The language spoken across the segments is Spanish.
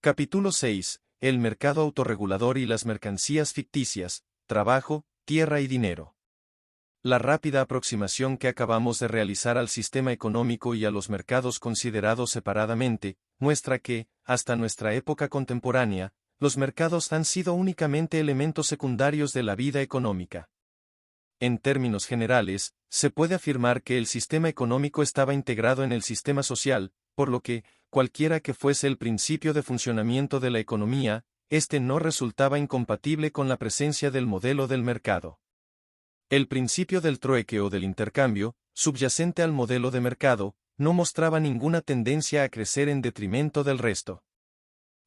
Capítulo 6. El mercado autorregulador y las mercancías ficticias, trabajo, tierra y dinero. La rápida aproximación que acabamos de realizar al sistema económico y a los mercados considerados separadamente, muestra que, hasta nuestra época contemporánea, los mercados han sido únicamente elementos secundarios de la vida económica. En términos generales, se puede afirmar que el sistema económico estaba integrado en el sistema social, por lo que, cualquiera que fuese el principio de funcionamiento de la economía, este no resultaba incompatible con la presencia del modelo del mercado. El principio del trueque o del intercambio, subyacente al modelo de mercado, no mostraba ninguna tendencia a crecer en detrimento del resto.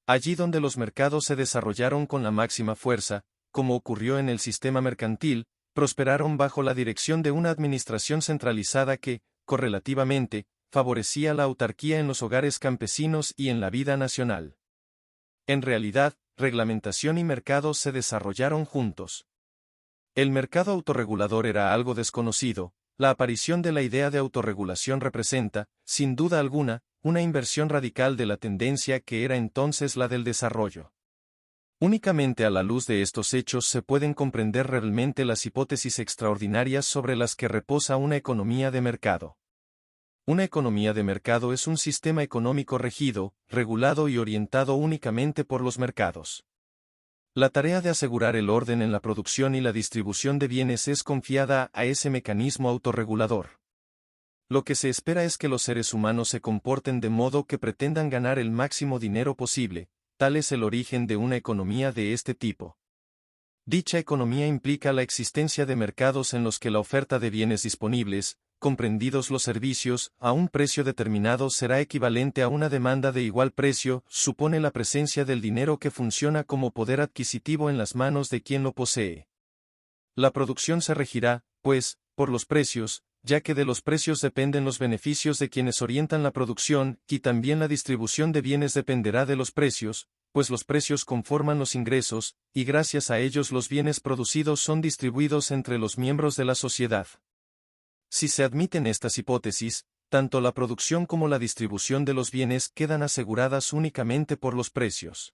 Allí donde los mercados se desarrollaron con la máxima fuerza, como ocurrió en el sistema mercantil, prosperaron bajo la dirección de una administración centralizada que, correlativamente, favorecía la autarquía en los hogares campesinos y en la vida nacional. En realidad, reglamentación y mercado se desarrollaron juntos. El mercado autorregulador era algo desconocido. La aparición de la idea de autorregulación representa, sin duda alguna, una inversión radical de la tendencia que era entonces la del desarrollo. Únicamente a la luz de estos hechos se pueden comprender realmente las hipótesis extraordinarias sobre las que reposa una economía de mercado. Una economía de mercado es un sistema económico regido, regulado y orientado únicamente por los mercados. La tarea de asegurar el orden en la producción y la distribución de bienes es confiada a ese mecanismo autorregulador. Lo que se espera es que los seres humanos se comporten de modo que pretendan ganar el máximo dinero posible. Tal es el origen de una economía de este tipo. Dicha economía implica la existencia de mercados en los que la oferta de bienes disponibles, comprendidos los servicios, a un precio determinado será equivalente a una demanda de igual precio, supone la presencia del dinero que funciona como poder adquisitivo en las manos de quien lo posee. La producción se regirá, pues, por los precios, ya que de los precios dependen los beneficios de quienes orientan la producción, y también la distribución de bienes dependerá de los precios, pues los precios conforman los ingresos, y gracias a ellos los bienes producidos son distribuidos entre los miembros de la sociedad. Si se admiten estas hipótesis, tanto la producción como la distribución de los bienes quedan aseguradas únicamente por los precios.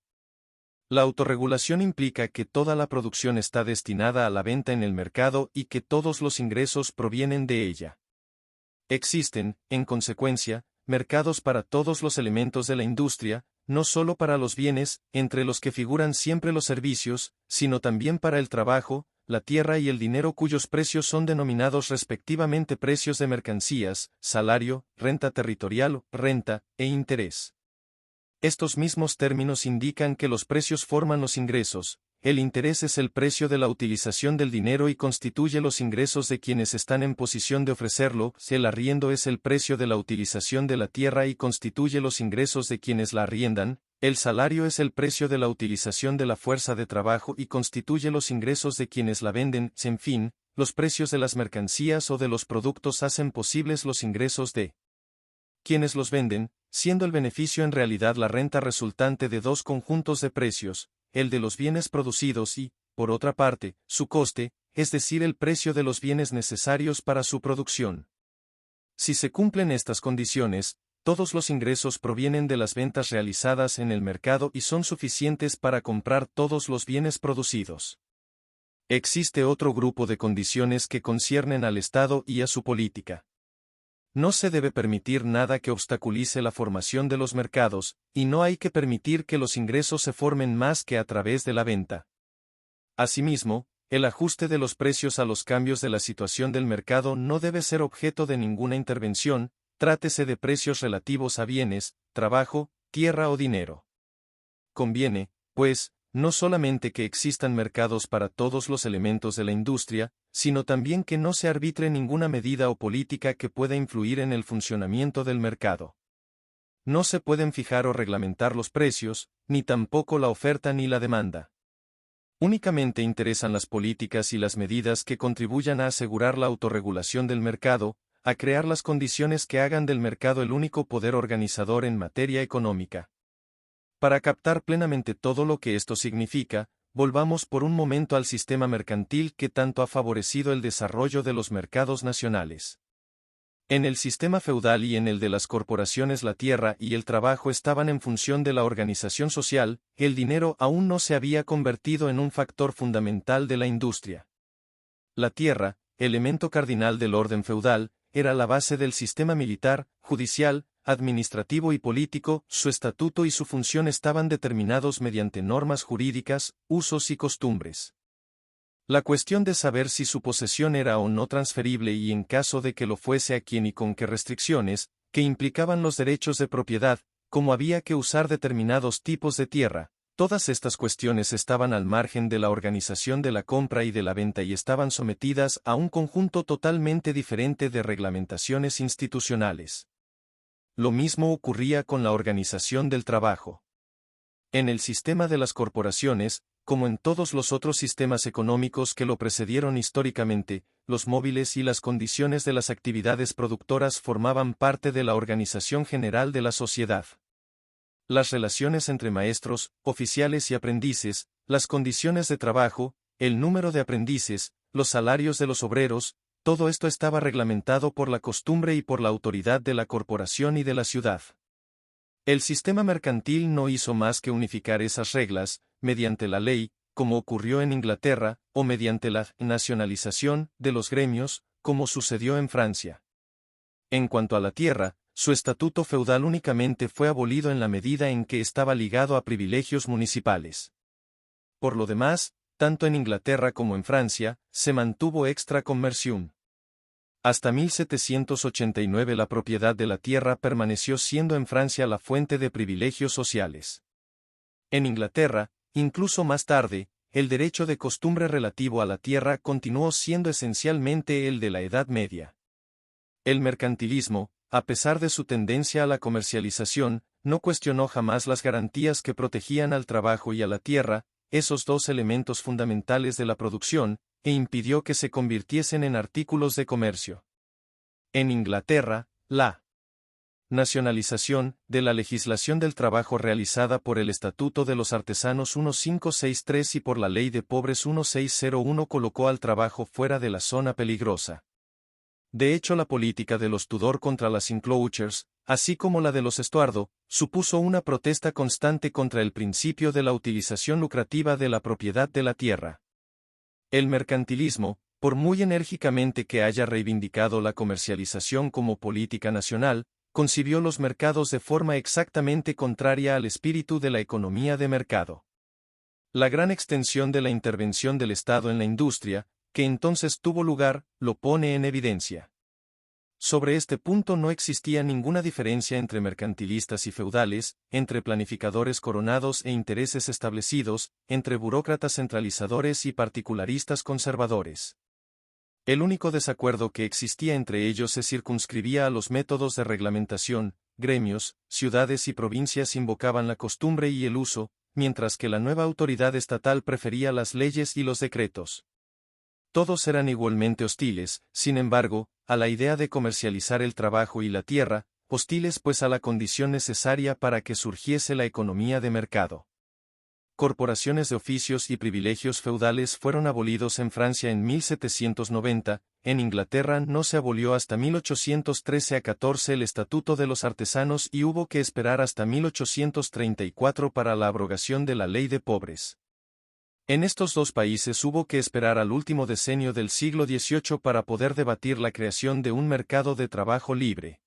La autorregulación implica que toda la producción está destinada a la venta en el mercado y que todos los ingresos provienen de ella. Existen, en consecuencia, mercados para todos los elementos de la industria, no solo para los bienes, entre los que figuran siempre los servicios, sino también para el trabajo, la tierra y el dinero cuyos precios son denominados respectivamente precios de mercancías, salario, renta territorial, renta, e interés. Estos mismos términos indican que los precios forman los ingresos, el interés es el precio de la utilización del dinero y constituye los ingresos de quienes están en posición de ofrecerlo, el arriendo es el precio de la utilización de la tierra y constituye los ingresos de quienes la arriendan, el salario es el precio de la utilización de la fuerza de trabajo y constituye los ingresos de quienes la venden, en fin, los precios de las mercancías o de los productos hacen posibles los ingresos de quienes los venden, siendo el beneficio en realidad la renta resultante de dos conjuntos de precios, el de los bienes producidos y, por otra parte, su coste, es decir, el precio de los bienes necesarios para su producción. Si se cumplen estas condiciones, todos los ingresos provienen de las ventas realizadas en el mercado y son suficientes para comprar todos los bienes producidos. Existe otro grupo de condiciones que conciernen al Estado y a su política. No se debe permitir nada que obstaculice la formación de los mercados, y no hay que permitir que los ingresos se formen más que a través de la venta. Asimismo, el ajuste de los precios a los cambios de la situación del mercado no debe ser objeto de ninguna intervención, trátese de precios relativos a bienes, trabajo, tierra o dinero. Conviene, pues, no solamente que existan mercados para todos los elementos de la industria, sino también que no se arbitre ninguna medida o política que pueda influir en el funcionamiento del mercado. No se pueden fijar o reglamentar los precios, ni tampoco la oferta ni la demanda. Únicamente interesan las políticas y las medidas que contribuyan a asegurar la autorregulación del mercado, a crear las condiciones que hagan del mercado el único poder organizador en materia económica. Para captar plenamente todo lo que esto significa, volvamos por un momento al sistema mercantil que tanto ha favorecido el desarrollo de los mercados nacionales. En el sistema feudal y en el de las corporaciones la tierra y el trabajo estaban en función de la organización social, el dinero aún no se había convertido en un factor fundamental de la industria. La tierra, elemento cardinal del orden feudal, era la base del sistema militar, judicial, administrativo y político, su estatuto y su función estaban determinados mediante normas jurídicas, usos y costumbres. La cuestión de saber si su posesión era o no transferible y en caso de que lo fuese a quién y con qué restricciones, que implicaban los derechos de propiedad, cómo había que usar determinados tipos de tierra, todas estas cuestiones estaban al margen de la organización de la compra y de la venta y estaban sometidas a un conjunto totalmente diferente de reglamentaciones institucionales. Lo mismo ocurría con la organización del trabajo. En el sistema de las corporaciones, como en todos los otros sistemas económicos que lo precedieron históricamente, los móviles y las condiciones de las actividades productoras formaban parte de la organización general de la sociedad. Las relaciones entre maestros, oficiales y aprendices, las condiciones de trabajo, el número de aprendices, los salarios de los obreros, todo esto estaba reglamentado por la costumbre y por la autoridad de la corporación y de la ciudad. El sistema mercantil no hizo más que unificar esas reglas, mediante la ley, como ocurrió en Inglaterra, o mediante la nacionalización de los gremios, como sucedió en Francia. En cuanto a la tierra, su estatuto feudal únicamente fue abolido en la medida en que estaba ligado a privilegios municipales. Por lo demás, tanto en Inglaterra como en Francia, se mantuvo extra commercium. Hasta 1789 la propiedad de la tierra permaneció siendo en Francia la fuente de privilegios sociales. En Inglaterra, incluso más tarde, el derecho de costumbre relativo a la tierra continuó siendo esencialmente el de la Edad Media. El mercantilismo, a pesar de su tendencia a la comercialización, no cuestionó jamás las garantías que protegían al trabajo y a la tierra, esos dos elementos fundamentales de la producción, e impidió que se convirtiesen en artículos de comercio. En Inglaterra, la nacionalización de la legislación del trabajo realizada por el Estatuto de los Artesanos 1563 y por la Ley de Pobres 1601 colocó al trabajo fuera de la zona peligrosa. De hecho, la política de los Tudor contra las enclosures, así como la de los Estuardo, supuso una protesta constante contra el principio de la utilización lucrativa de la propiedad de la tierra. El mercantilismo, por muy enérgicamente que haya reivindicado la comercialización como política nacional, concibió los mercados de forma exactamente contraria al espíritu de la economía de mercado. La gran extensión de la intervención del Estado en la industria, que entonces tuvo lugar, lo pone en evidencia. Sobre este punto no existía ninguna diferencia entre mercantilistas y feudales, entre planificadores coronados e intereses establecidos, entre burócratas centralizadores y particularistas conservadores. El único desacuerdo que existía entre ellos se circunscribía a los métodos de reglamentación, gremios, ciudades y provincias invocaban la costumbre y el uso, mientras que la nueva autoridad estatal prefería las leyes y los decretos. Todos eran igualmente hostiles, sin embargo, a la idea de comercializar el trabajo y la tierra, hostiles pues a la condición necesaria para que surgiese la economía de mercado. Corporaciones de oficios y privilegios feudales fueron abolidos en Francia en 1790, en Inglaterra no se abolió hasta 1813-14 el Estatuto de los Artesanos y hubo que esperar hasta 1834 para la abrogación de la Ley de Pobres. En estos dos países hubo que esperar al último decenio del siglo XVIII para poder debatir la creación de un mercado de trabajo libre.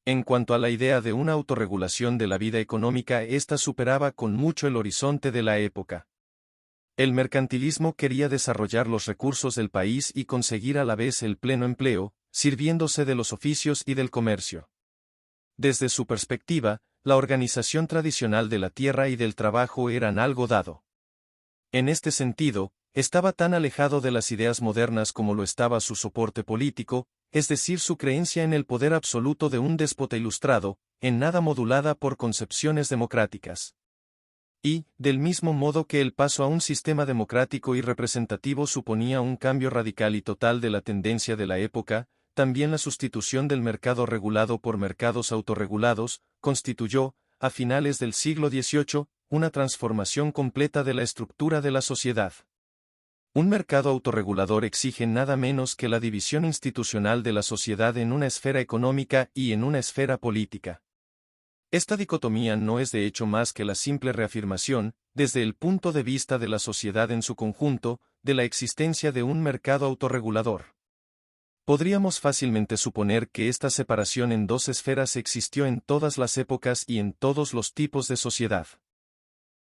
En cuanto a la idea de una autorregulación de la vida económica, ésta superaba con mucho el horizonte de la época. El mercantilismo quería desarrollar los recursos del país y conseguir a la vez el pleno empleo, sirviéndose de los oficios y del comercio. Desde su perspectiva, la organización tradicional de la tierra y del trabajo eran algo dado. En este sentido, estaba tan alejado de las ideas modernas como lo estaba su soporte político, es decir, su creencia en el poder absoluto de un déspota ilustrado, en nada modulada por concepciones democráticas. Y, del mismo modo que el paso a un sistema democrático y representativo suponía un cambio radical y total de la tendencia de la época, también la sustitución del mercado regulado por mercados autorregulados, constituyó, a finales del siglo XVIII, una transformación completa de la estructura de la sociedad. Un mercado autorregulador exige nada menos que la división institucional de la sociedad en una esfera económica y en una esfera política. Esta dicotomía no es de hecho más que la simple reafirmación, desde el punto de vista de la sociedad en su conjunto, de la existencia de un mercado autorregulador. Podríamos fácilmente suponer que esta separación en dos esferas existió en todas las épocas y en todos los tipos de sociedad.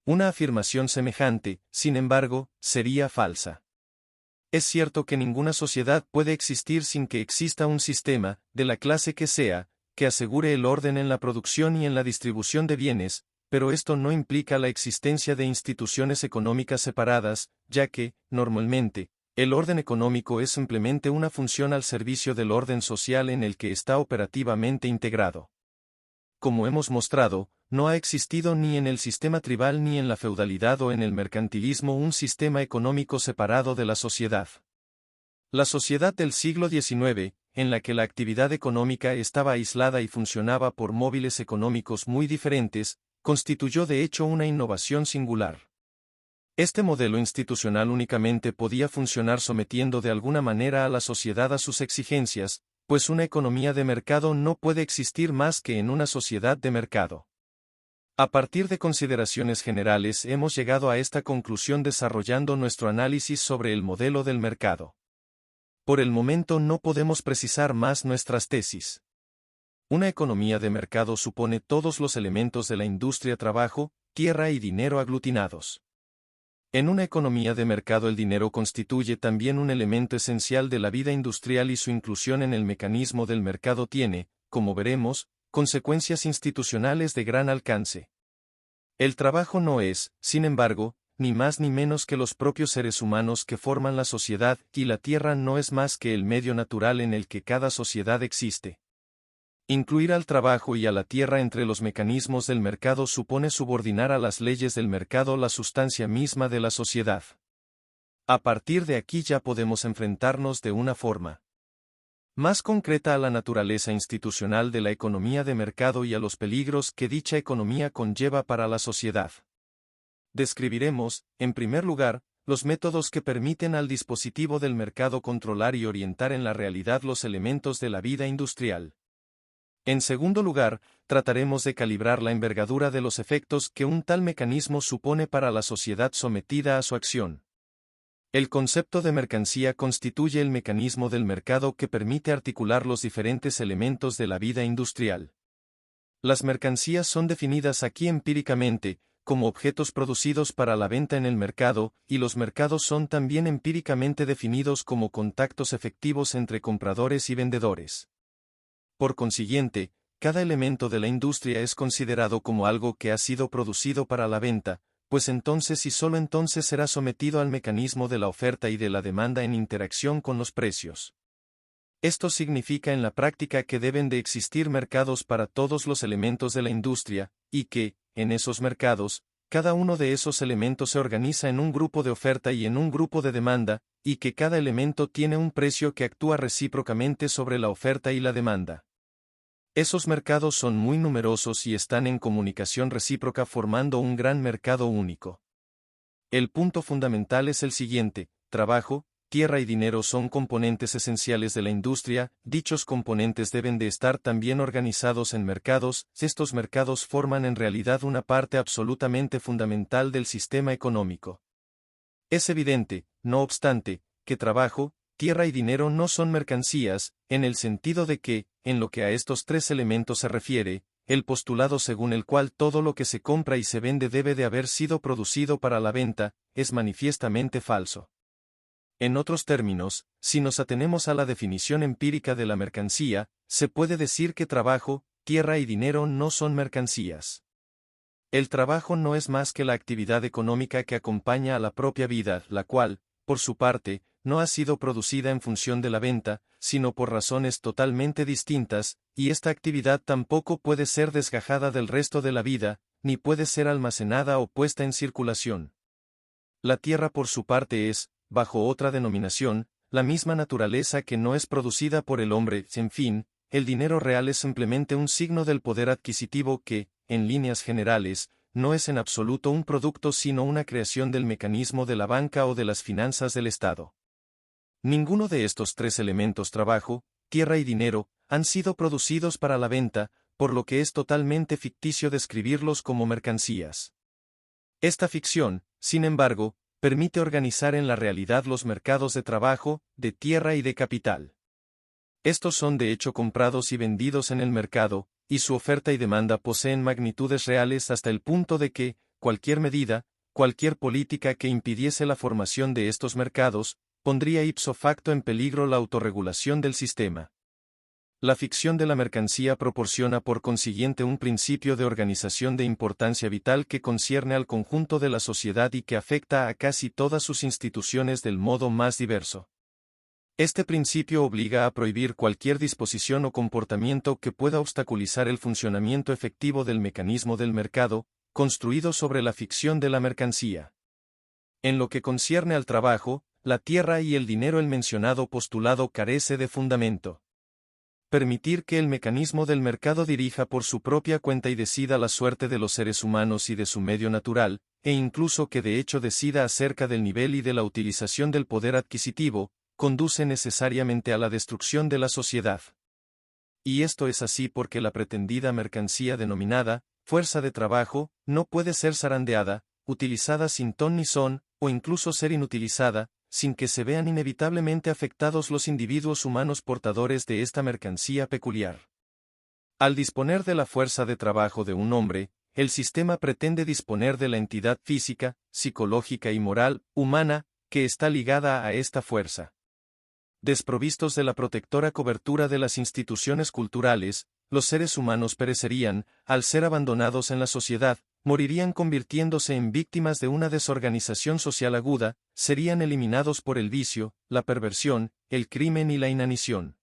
Una afirmación semejante, sin embargo, sería falsa. Es cierto que ninguna sociedad puede existir sin que exista un sistema, de la clase que sea, que asegure el orden en la producción y en la distribución de bienes, pero esto no implica la existencia de instituciones económicas separadas, ya que, normalmente, el orden económico es simplemente una función al servicio del orden social en el que está operativamente integrado. Como hemos mostrado, no ha existido ni en el sistema tribal ni en la feudalidad o en el mercantilismo un sistema económico separado de la sociedad. La sociedad del siglo XIX, en la que la actividad económica estaba aislada y funcionaba por móviles económicos muy diferentes, constituyó de hecho una innovación singular. Este modelo institucional únicamente podía funcionar sometiendo de alguna manera a la sociedad a sus exigencias, pues una economía de mercado no puede existir más que en una sociedad de mercado. A partir de consideraciones generales hemos llegado a esta conclusión desarrollando nuestro análisis sobre el modelo del mercado. Por el momento no podemos precisar más nuestras tesis. Una economía de mercado supone todos los elementos de la industria: trabajo, tierra y dinero aglutinados. En una economía de mercado el dinero constituye también un elemento esencial de la vida industrial y su inclusión en el mecanismo del mercado tiene, como veremos, consecuencias institucionales de gran alcance. El trabajo no es, sin embargo, ni más ni menos que los propios seres humanos que forman la sociedad, y la tierra no es más que el medio natural en el que cada sociedad existe. Incluir al trabajo y a la tierra entre los mecanismos del mercado supone subordinar a las leyes del mercado la sustancia misma de la sociedad. A partir de aquí ya podemos enfrentarnos de una forma más concreta a la naturaleza institucional de la economía de mercado y a los peligros que dicha economía conlleva para la sociedad. Describiremos, en primer lugar, los métodos que permiten al dispositivo del mercado controlar y orientar en la realidad los elementos de la vida industrial. En segundo lugar, trataremos de calibrar la envergadura de los efectos que un tal mecanismo supone para la sociedad sometida a su acción. El concepto de mercancía constituye el mecanismo del mercado que permite articular los diferentes elementos de la vida industrial. Las mercancías son definidas aquí empíricamente, como objetos producidos para la venta en el mercado, y los mercados son también empíricamente definidos como contactos efectivos entre compradores y vendedores. Por consiguiente, cada elemento de la industria es considerado como algo que ha sido producido para la venta, pues entonces y solo entonces será sometido al mecanismo de la oferta y de la demanda en interacción con los precios. Esto significa en la práctica que deben de existir mercados para todos los elementos de la industria, y que, en esos mercados, cada uno de esos elementos se organiza en un grupo de oferta y en un grupo de demanda, y que cada elemento tiene un precio que actúa recíprocamente sobre la oferta y la demanda. Esos mercados son muy numerosos y están en comunicación recíproca formando un gran mercado único. El punto fundamental es el siguiente: trabajo, tierra y dinero son componentes esenciales de la industria, dichos componentes deben de estar también organizados en mercados, estos mercados forman en realidad una parte absolutamente fundamental del sistema económico. Es evidente, no obstante, que trabajo, tierra y dinero no son mercancías, en el sentido de que, en lo que a estos tres elementos se refiere, el postulado según el cual todo lo que se compra y se vende debe de haber sido producido para la venta, es manifiestamente falso. En otros términos, si nos atenemos a la definición empírica de la mercancía, se puede decir que trabajo, tierra y dinero no son mercancías. El trabajo no es más que la actividad económica que acompaña a la propia vida, la cual, por su parte, no ha sido producida en función de la venta, sino por razones totalmente distintas, y esta actividad tampoco puede ser desgajada del resto de la vida, ni puede ser almacenada o puesta en circulación. La tierra por su parte es, bajo otra denominación, la misma naturaleza que no es producida por el hombre, en fin, el dinero real es simplemente un signo del poder adquisitivo que, en líneas generales, no es en absoluto un producto sino una creación del mecanismo de la banca o de las finanzas del Estado. Ninguno de estos tres elementos, trabajo, tierra y dinero, han sido producidos para la venta, por lo que es totalmente ficticio describirlos como mercancías. Esta ficción, sin embargo, permite organizar en la realidad los mercados de trabajo, de tierra y de capital. Estos son de hecho comprados y vendidos en el mercado, y su oferta y demanda poseen magnitudes reales hasta el punto de que, cualquier medida, cualquier política que impidiese la formación de estos mercados, pondría ipso facto en peligro la autorregulación del sistema. La ficción de la mercancía proporciona por consiguiente un principio de organización de importancia vital que concierne al conjunto de la sociedad y que afecta a casi todas sus instituciones del modo más diverso. Este principio obliga a prohibir cualquier disposición o comportamiento que pueda obstaculizar el funcionamiento efectivo del mecanismo del mercado, construido sobre la ficción de la mercancía. En lo que concierne al trabajo, la tierra y el dinero, el mencionado postulado carece de fundamento. Permitir que el mecanismo del mercado dirija por su propia cuenta y decida la suerte de los seres humanos y de su medio natural, e incluso que de hecho decida acerca del nivel y de la utilización del poder adquisitivo, conduce necesariamente a la destrucción de la sociedad. Y esto es así porque la pretendida mercancía denominada fuerza de trabajo no puede ser zarandeada, utilizada sin ton ni son, o incluso ser inutilizada, sin que se vean inevitablemente afectados los individuos humanos portadores de esta mercancía peculiar. Al disponer de la fuerza de trabajo de un hombre, el sistema pretende disponer de la entidad física, psicológica y moral, humana, que está ligada a esta fuerza. Desprovistos de la protectora cobertura de las instituciones culturales, los seres humanos perecerían, al ser abandonados en la sociedad, morirían convirtiéndose en víctimas de una desorganización social aguda, serían eliminados por el vicio, la perversión, el crimen y la inanición.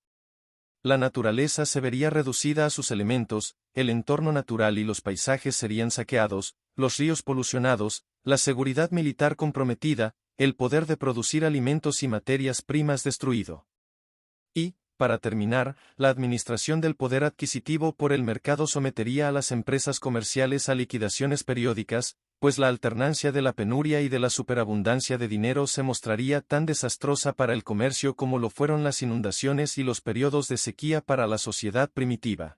La naturaleza se vería reducida a sus elementos, el entorno natural y los paisajes serían saqueados, los ríos polucionados, la seguridad militar comprometida, el poder de producir alimentos y materias primas destruido. Y, para terminar, la administración del poder adquisitivo por el mercado sometería a las empresas comerciales a liquidaciones periódicas, pues la alternancia de la penuria y de la superabundancia de dinero se mostraría tan desastrosa para el comercio como lo fueron las inundaciones y los periodos de sequía para la sociedad primitiva.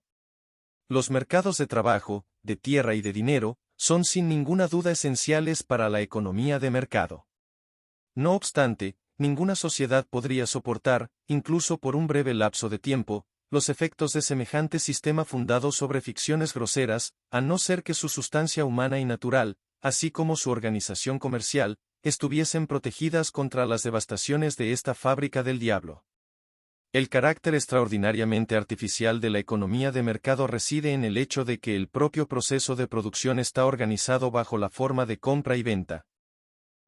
Los mercados de trabajo, de tierra y de dinero, son sin ninguna duda esenciales para la economía de mercado. No obstante, ninguna sociedad podría soportar, incluso por un breve lapso de tiempo, los efectos de semejante sistema fundado sobre ficciones groseras, a no ser que su sustancia humana y natural, así como su organización comercial, estuviesen protegidas contra las devastaciones de esta fábrica del diablo. El carácter extraordinariamente artificial de la economía de mercado reside en el hecho de que el propio proceso de producción está organizado bajo la forma de compra y venta.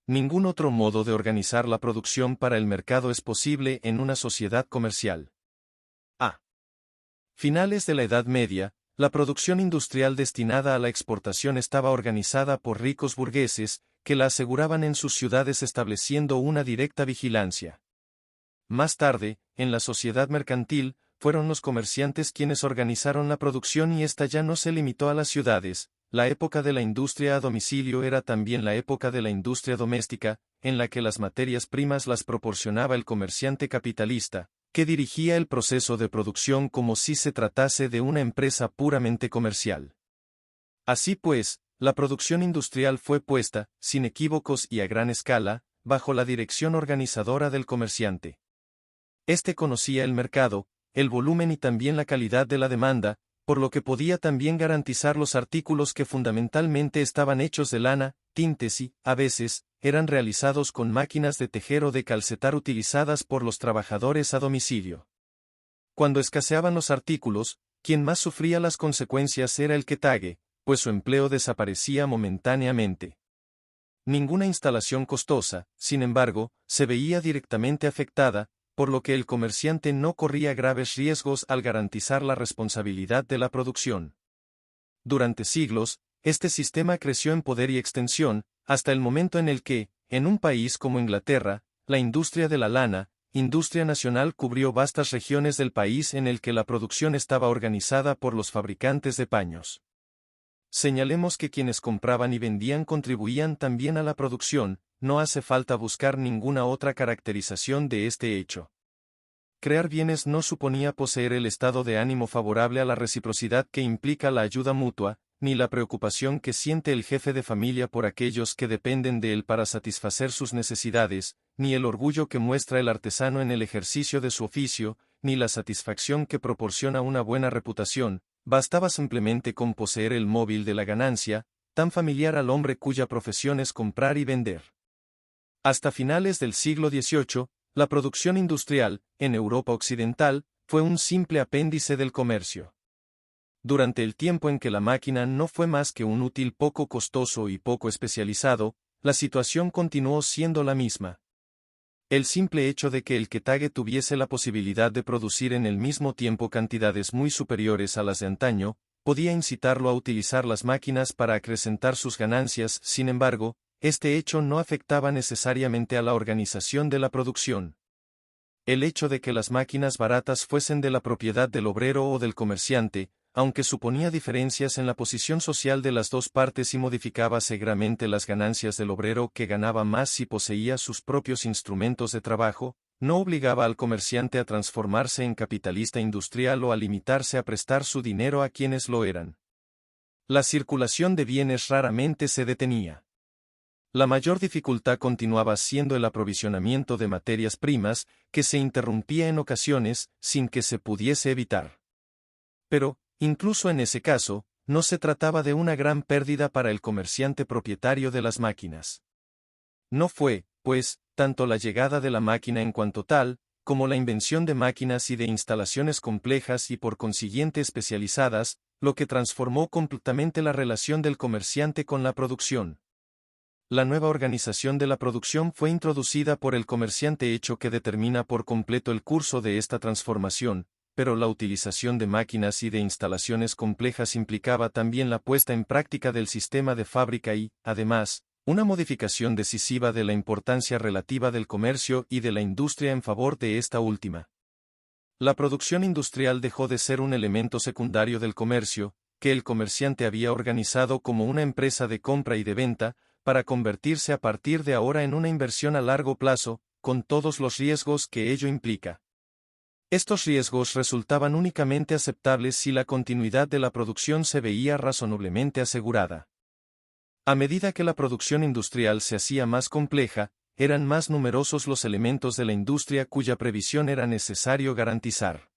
Ningún otro modo de organizar la producción para el mercado es posible en una sociedad comercial. A finales de la Edad Media, la producción industrial destinada a la exportación estaba organizada por ricos burgueses, que la aseguraban en sus ciudades estableciendo una directa vigilancia. Más tarde, en la sociedad mercantil, fueron los comerciantes quienes organizaron la producción y esta ya no se limitó a las ciudades. La época de la industria a domicilio era también la época de la industria doméstica, en la que las materias primas las proporcionaba el comerciante capitalista, que dirigía el proceso de producción como si se tratase de una empresa puramente comercial. Así pues, la producción industrial fue puesta, sin equívocos y a gran escala, bajo la dirección organizadora del comerciante. Este conocía el mercado, el volumen y también la calidad de la demanda, por lo que podía también garantizar los artículos que fundamentalmente estaban hechos de lana, tintes y, a veces, eran realizados con máquinas de tejer o de calcetar utilizadas por los trabajadores a domicilio. Cuando escaseaban los artículos, quien más sufría las consecuencias era el que tague, pues su empleo desaparecía momentáneamente. Ninguna instalación costosa, sin embargo, se veía directamente afectada, por lo que el comerciante no corría graves riesgos al garantizar la responsabilidad de la producción. Durante siglos, este sistema creció en poder y extensión, hasta el momento en el que, en un país como Inglaterra, la industria de la lana, industria nacional, cubrió vastas regiones del país en el que la producción estaba organizada por los fabricantes de paños. Señalemos que quienes compraban y vendían contribuían también a la producción, no hace falta buscar ninguna otra caracterización de este hecho. Crear bienes no suponía poseer el estado de ánimo favorable a la reciprocidad que implica la ayuda mutua, ni la preocupación que siente el jefe de familia por aquellos que dependen de él para satisfacer sus necesidades, ni el orgullo que muestra el artesano en el ejercicio de su oficio, ni la satisfacción que proporciona una buena reputación. Bastaba simplemente con poseer el móvil de la ganancia, tan familiar al hombre cuya profesión es comprar y vender. Hasta finales del siglo XVIII, la producción industrial, en Europa occidental, fue un simple apéndice del comercio. Durante el tiempo en que la máquina no fue más que un útil poco costoso y poco especializado, la situación continuó siendo la misma. El simple hecho de que el Quetage tuviese la posibilidad de producir en el mismo tiempo cantidades muy superiores a las de antaño, podía incitarlo a utilizar las máquinas para acrecentar sus ganancias. Sin embargo, este hecho no afectaba necesariamente a la organización de la producción. El hecho de que las máquinas baratas fuesen de la propiedad del obrero o del comerciante, aunque suponía diferencias en la posición social de las dos partes y modificaba severamente las ganancias del obrero que ganaba más si poseía sus propios instrumentos de trabajo, no obligaba al comerciante a transformarse en capitalista industrial o a limitarse a prestar su dinero a quienes lo eran. La circulación de bienes raramente se detenía. La mayor dificultad continuaba siendo el aprovisionamiento de materias primas, que se interrumpía en ocasiones, sin que se pudiese evitar. Pero, incluso en ese caso, no se trataba de una gran pérdida para el comerciante propietario de las máquinas. No fue, pues, tanto la llegada de la máquina en cuanto tal, como la invención de máquinas y de instalaciones complejas y por consiguiente especializadas, lo que transformó completamente la relación del comerciante con la producción. La nueva organización de la producción fue introducida por el comerciante, hecho que determina por completo el curso de esta transformación, pero la utilización de máquinas y de instalaciones complejas implicaba también la puesta en práctica del sistema de fábrica y, además, una modificación decisiva de la importancia relativa del comercio y de la industria en favor de esta última. La producción industrial dejó de ser un elemento secundario del comercio, que el comerciante había organizado como una empresa de compra y de venta, para convertirse a partir de ahora en una inversión a largo plazo, con todos los riesgos que ello implica. Estos riesgos resultaban únicamente aceptables si la continuidad de la producción se veía razonablemente asegurada. A medida que la producción industrial se hacía más compleja, eran más numerosos los elementos de la industria cuya previsión era necesario garantizar.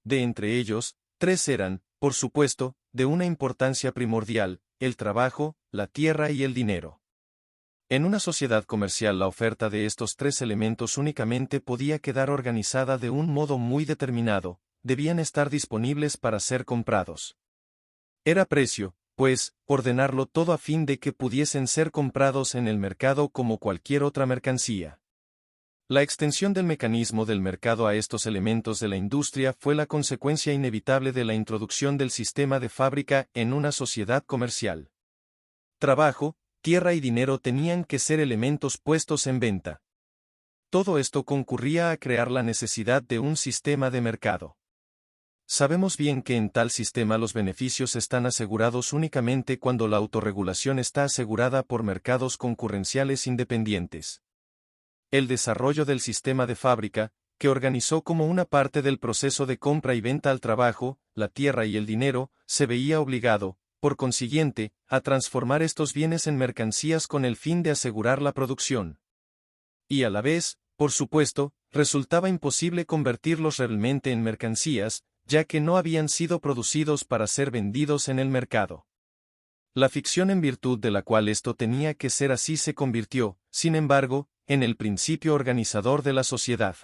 De entre ellos, tres eran, por supuesto, de una importancia primordial: el trabajo, la tierra y el dinero. En una sociedad comercial la oferta de estos tres elementos únicamente podía quedar organizada de un modo muy determinado, debían estar disponibles para ser comprados. Era precio, pues, ordenarlo todo a fin de que pudiesen ser comprados en el mercado como cualquier otra mercancía. La extensión del mecanismo del mercado a estos elementos de la industria fue la consecuencia inevitable de la introducción del sistema de fábrica en una sociedad comercial. Trabajo, tierra y dinero tenían que ser elementos puestos en venta. Todo esto concurría a crear la necesidad de un sistema de mercado. Sabemos bien que en tal sistema los beneficios están asegurados únicamente cuando la autorregulación está asegurada por mercados concurrenciales independientes. El desarrollo del sistema de fábrica, que organizó como una parte del proceso de compra y venta al trabajo, la tierra y el dinero, se veía obligado, por consiguiente, a transformar estos bienes en mercancías con el fin de asegurar la producción. Y a la vez, por supuesto, resultaba imposible convertirlos realmente en mercancías, ya que no habían sido producidos para ser vendidos en el mercado. La ficción en virtud de la cual esto tenía que ser así se convirtió, sin embargo, en el principio organizador de la sociedad.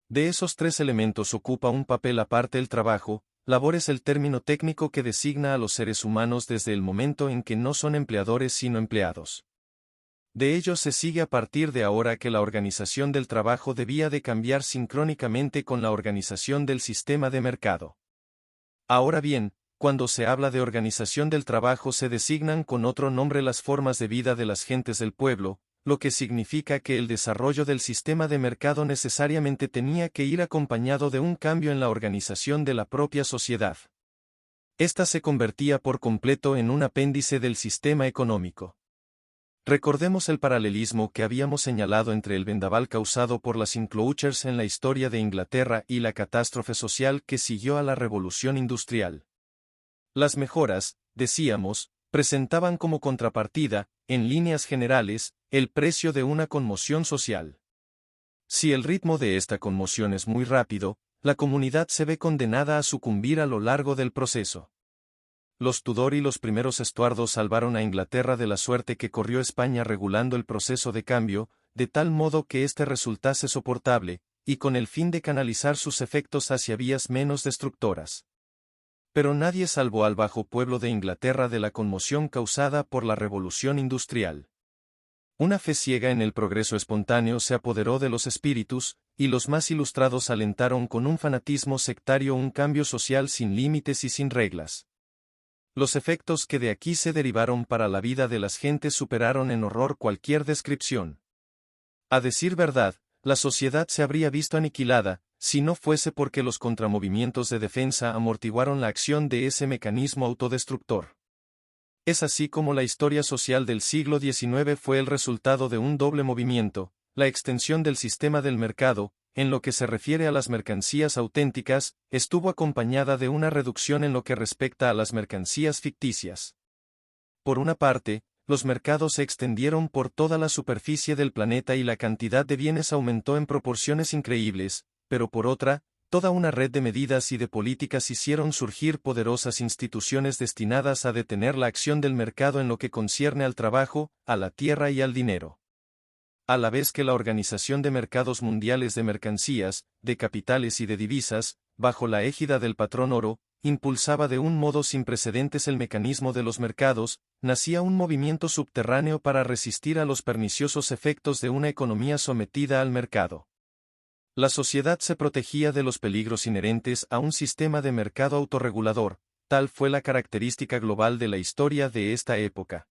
De esos tres elementos ocupa un papel aparte el trabajo. Labor es el término técnico que designa a los seres humanos desde el momento en que no son empleadores sino empleados. De ello se sigue a partir de ahora que la organización del trabajo debía de cambiar sincrónicamente con la organización del sistema de mercado. Ahora bien, cuando se habla de organización del trabajo se designan con otro nombre las formas de vida de las gentes del pueblo, lo que significa que el desarrollo del sistema de mercado necesariamente tenía que ir acompañado de un cambio en la organización de la propia sociedad. Esta se convertía por completo en un apéndice del sistema económico. Recordemos el paralelismo que habíamos señalado entre el vendaval causado por las enclosures en la historia de Inglaterra y la catástrofe social que siguió a la revolución industrial. Las mejoras, decíamos, presentaban como contrapartida, en líneas generales, el precio de una conmoción social. Si el ritmo de esta conmoción es muy rápido, la comunidad se ve condenada a sucumbir a lo largo del proceso. Los Tudor y los primeros Estuardos salvaron a Inglaterra de la suerte que corrió España regulando el proceso de cambio, de tal modo que éste resultase soportable, y con el fin de canalizar sus efectos hacia vías menos destructoras. Pero nadie salvó al bajo pueblo de Inglaterra de la conmoción causada por la revolución industrial. Una fe ciega en el progreso espontáneo se apoderó de los espíritus, y los más ilustrados alentaron con un fanatismo sectario un cambio social sin límites y sin reglas. Los efectos que de aquí se derivaron para la vida de las gentes superaron en horror cualquier descripción. A decir verdad, la sociedad se habría visto aniquilada, si no fuese porque los contramovimientos de defensa amortiguaron la acción de ese mecanismo autodestructor. Es así como la historia social del siglo XIX fue el resultado de un doble movimiento, la extensión del sistema del mercado, en lo que se refiere a las mercancías auténticas, estuvo acompañada de una reducción en lo que respecta a las mercancías ficticias. Por una parte, los mercados se extendieron por toda la superficie del planeta y la cantidad de bienes aumentó en proporciones increíbles, pero por otra, toda una red de medidas y de políticas hicieron surgir poderosas instituciones destinadas a detener la acción del mercado en lo que concierne al trabajo, a la tierra y al dinero. A la vez que la Organización de Mercados Mundiales de Mercancías, de Capitales y de Divisas, bajo la égida del patrón oro, impulsaba de un modo sin precedentes el mecanismo de los mercados, nacía un movimiento subterráneo para resistir a los perniciosos efectos de una economía sometida al mercado. La sociedad se protegía de los peligros inherentes a un sistema de mercado autorregulador, tal fue la característica global de la historia de esta época.